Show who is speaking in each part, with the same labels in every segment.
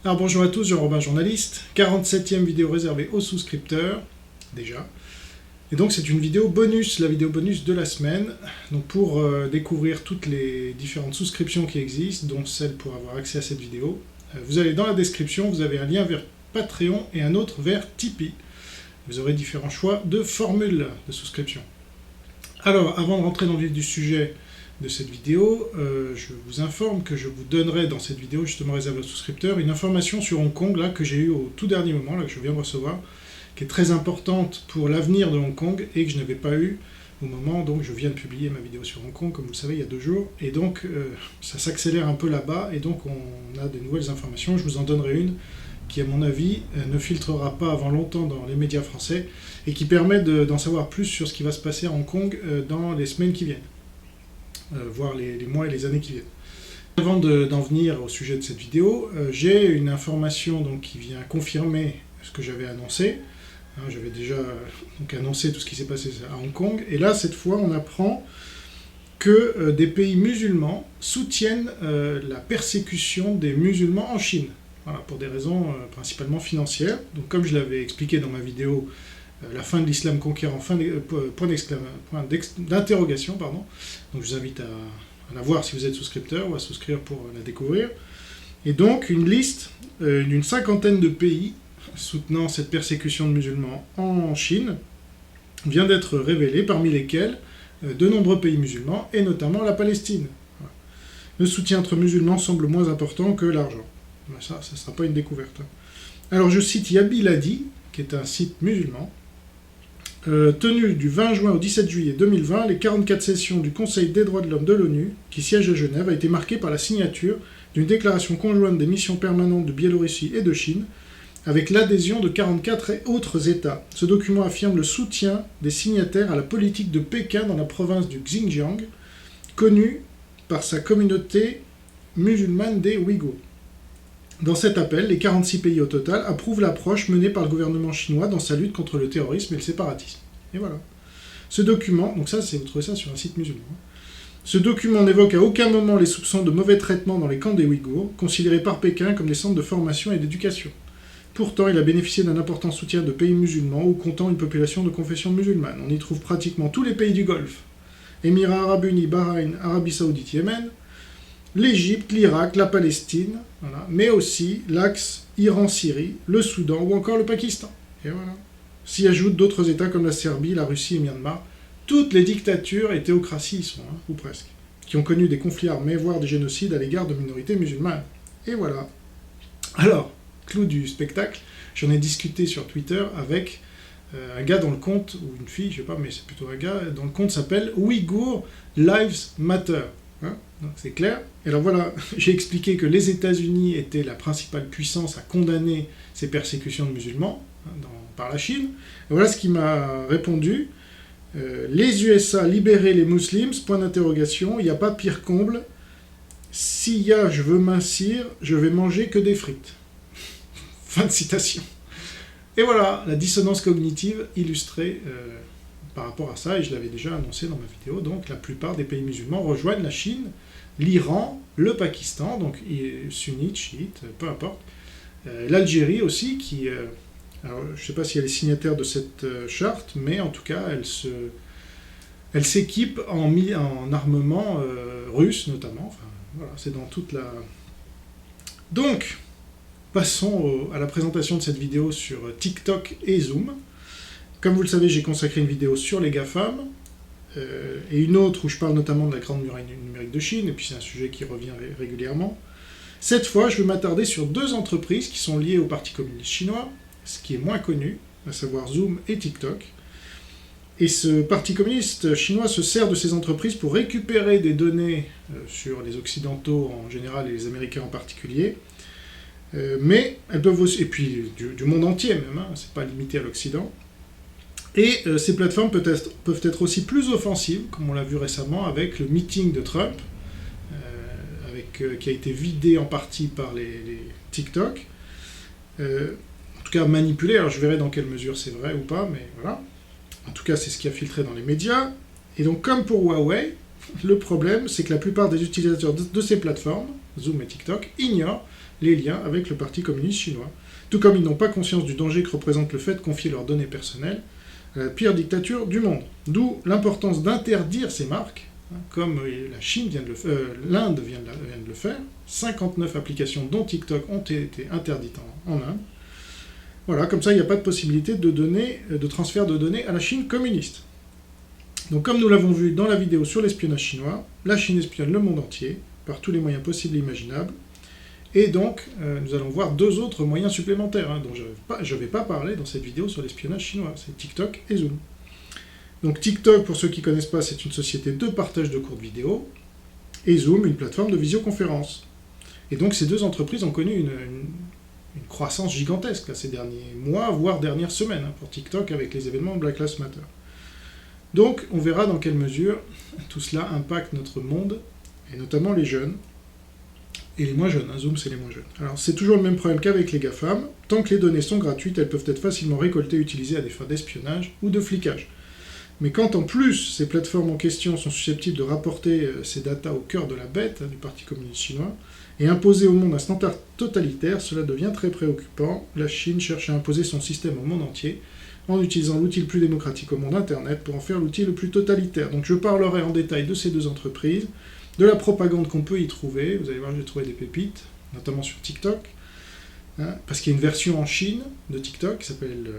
Speaker 1: Alors bonjour à tous, Jean-Robin journaliste, 47e vidéo réservée aux souscripteurs, déjà. Et donc c'est une vidéo bonus, la vidéo bonus de la semaine, donc pour découvrir toutes les différentes souscriptions qui existent, dont celle pour avoir accès à cette vidéo. Vous allez dans la description, vous avez un lien vers Patreon et un autre vers Tipeee. Vous aurez différents choix de formules de souscription. Alors, avant de rentrer dans le vif du sujet de cette vidéo, je vous informe que je vous donnerai dans cette vidéo, justement réservée aux souscripteurs, une information sur Hong Kong, là, que j'ai eue au tout dernier moment, là, que je viens de recevoir, qui est très importante pour l'avenir de Hong Kong et que je n'avais pas eu au moment, donc je viens de publier ma vidéo sur Hong Kong, comme vous le savez, il y a 2 jours, et donc ça s'accélère un peu là-bas, et donc on a des nouvelles informations, je vous en donnerai une qui, à mon avis, ne filtrera pas avant longtemps dans les médias français, et qui permet d'en savoir plus sur ce qui va se passer à Hong Kong dans les semaines qui viennent. Voire les mois et les années qui viennent. Avant d'en venir au sujet de cette vidéo, j'ai une information donc, qui vient confirmer ce que j'avais annoncé. J'avais déjà annoncé tout ce qui s'est passé à Hong Kong, et là, cette fois, on apprend que des pays musulmans soutiennent la persécution des musulmans en Chine. Voilà, pour des raisons principalement financières. Donc, comme je l'avais expliqué dans ma vidéo la fin de l'islam conquérant, point d'interrogation, pardon. Donc je vous invite à la voir si vous êtes souscripteur ou à souscrire pour la découvrir. Et donc une liste d'une 50aine de pays soutenant cette persécution de musulmans en Chine vient d'être révélée, parmi lesquels de nombreux pays musulmans, et notamment la Palestine. Voilà. Le soutien entre musulmans semble moins important que l'argent. Ça ne sera pas une découverte. Alors je cite Yabiladi, qui est un site musulman. Tenu du 20 juin au 17 juillet 2020, les 44 sessions du Conseil des droits de l'homme de l'ONU, qui siège à Genève, a été marquée par la signature d'une déclaration conjointe des missions permanentes de Biélorussie et de Chine, avec l'adhésion de 44 autres États. Ce document affirme le soutien des signataires à la politique de Pékin dans la province du Xinjiang, connue par sa communauté musulmane des Ouïghours. Dans cet appel, les 46 pays au total approuvent l'approche menée par le gouvernement chinois dans sa lutte contre le terrorisme et le séparatisme. Et voilà. Ce document, donc ça, vous trouvez ça sur un site musulman. Ce document n'évoque à aucun moment les soupçons de mauvais traitement dans les camps des Ouïghours, considérés par Pékin comme des centres de formation et d'éducation. Pourtant, il a bénéficié d'un important soutien de pays musulmans ou comptant une population de confession musulmane. On y trouve pratiquement tous les pays du Golfe. Émirats arabes unis, Bahreïn, Arabie saoudite, Yémen, l'Égypte, l'Irak, la Palestine, voilà, mais aussi l'axe Iran-Syrie, le Soudan ou encore le Pakistan. Et voilà. S'y ajoutent d'autres États comme la Serbie, la Russie et Myanmar. Toutes les dictatures et théocraties y sont, ou presque, qui ont connu des conflits armés, voire des génocides à l'égard de minorités musulmanes. Et voilà. Alors, clou du spectacle, j'en ai discuté sur Twitter avec un gars dont le compte, ou une fille, je sais pas, mais c'est plutôt un gars, dont le compte s'appelle Ouïghour Lives Matter. Hein, c'est clair. Et alors voilà, j'ai expliqué que les États-Unis étaient la principale puissance à condamner ces persécutions de musulmans par la Chine. Et voilà ce qu'il m'a répondu. Les USA libérer les musulmans, point d'interrogation, il n'y a pas pire comble. S'il y a je veux mincir, je vais manger que des frites. Fin de citation. Et voilà, la dissonance cognitive illustrée par rapport à ça, et je l'avais déjà annoncé dans ma vidéo, donc la plupart des pays musulmans rejoignent la Chine, l'Iran, le Pakistan, donc sunnites, chiites, peu importe, l'Algérie aussi, qui, alors, je ne sais pas si elle est signataire de cette charte, mais en tout cas, elle s'équipe en armement russe notamment, enfin, voilà, c'est dans toute la... Donc, passons à la présentation de cette vidéo sur TikTok et Zoom. Comme vous le savez, j'ai consacré une vidéo sur les GAFAM, et une autre où je parle notamment de la grande muraille numérique de Chine, et puis c'est un sujet qui revient régulièrement. Cette fois, je vais m'attarder sur 2 entreprises qui sont liées au Parti communiste chinois, ce qui est moins connu, à savoir Zoom et TikTok. Et ce Parti communiste chinois se sert de ces entreprises pour récupérer des données sur les Occidentaux en général et les Américains en particulier, mais elles peuvent aussi, et puis du monde entier même, hein, c'est pas limité à l'Occident. Et ces plateformes peuvent être aussi plus offensives, comme on l'a vu récemment avec le meeting de Trump, qui a été vidé en partie par les TikTok. En tout cas manipulé, alors je verrai dans quelle mesure c'est vrai ou pas, mais voilà. En tout cas, c'est ce qui a filtré dans les médias. Et donc, comme pour Huawei, le problème, c'est que la plupart des utilisateurs de ces plateformes, Zoom et TikTok, ignorent les liens avec le Parti communiste chinois. Tout comme ils n'ont pas conscience du danger que représente le fait de confier leurs données personnelles à la pire dictature du monde. D'où l'importance d'interdire ces marques, comme la Chine vient de le faire, l'Inde vient de le faire. 59 applications dont TikTok ont été interdites en Inde. Voilà, comme ça il n'y a pas de possibilité de transfert de données à la Chine communiste. Donc comme nous l'avons vu dans la vidéo sur l'espionnage chinois, la Chine espionne le monde entier, par tous les moyens possibles et imaginables. Et donc, nous allons voir deux autres moyens supplémentaires, dont je ne vais pas parler dans cette vidéo sur l'espionnage chinois, c'est TikTok et Zoom. Donc TikTok, pour ceux qui ne connaissent pas, c'est une société de partage de courtes vidéos, et Zoom, une plateforme de visioconférence. Et donc ces deux entreprises ont connu une croissance gigantesque là, ces derniers mois, voire dernières semaines, pour TikTok avec les événements Black Lives Matter. Donc on verra dans quelle mesure tout cela impacte notre monde, et notamment les jeunes, et les moins jeunes, Zoom c'est les moins jeunes. Alors c'est toujours le même problème qu'avec les GAFAM, tant que les données sont gratuites, elles peuvent être facilement récoltées et utilisées à des fins d'espionnage ou de flicage. Mais quand en plus ces plateformes en question sont susceptibles de rapporter ces datas au cœur de la bête du Parti communiste chinois, et imposer au monde un standard totalitaire, cela devient très préoccupant. La Chine cherche à imposer son système au monde entier, en utilisant l'outil le plus démocratique au monde, Internet, pour en faire l'outil le plus totalitaire. Donc je parlerai en détail de ces deux entreprises, de la propagande qu'on peut y trouver. Vous allez voir, j'ai trouvé des pépites, notamment sur TikTok, parce qu'il y a une version en Chine de TikTok qui s'appelle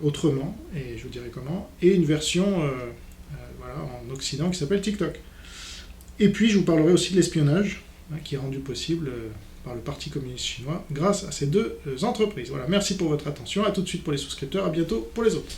Speaker 1: Autrement, et je vous dirai comment, et une version en Occident qui s'appelle TikTok. Et puis je vous parlerai aussi de l'espionnage, qui est rendu possible par le Parti communiste chinois grâce à ces deux entreprises. Voilà, merci pour votre attention, à tout de suite pour les souscripteurs, à bientôt pour les autres.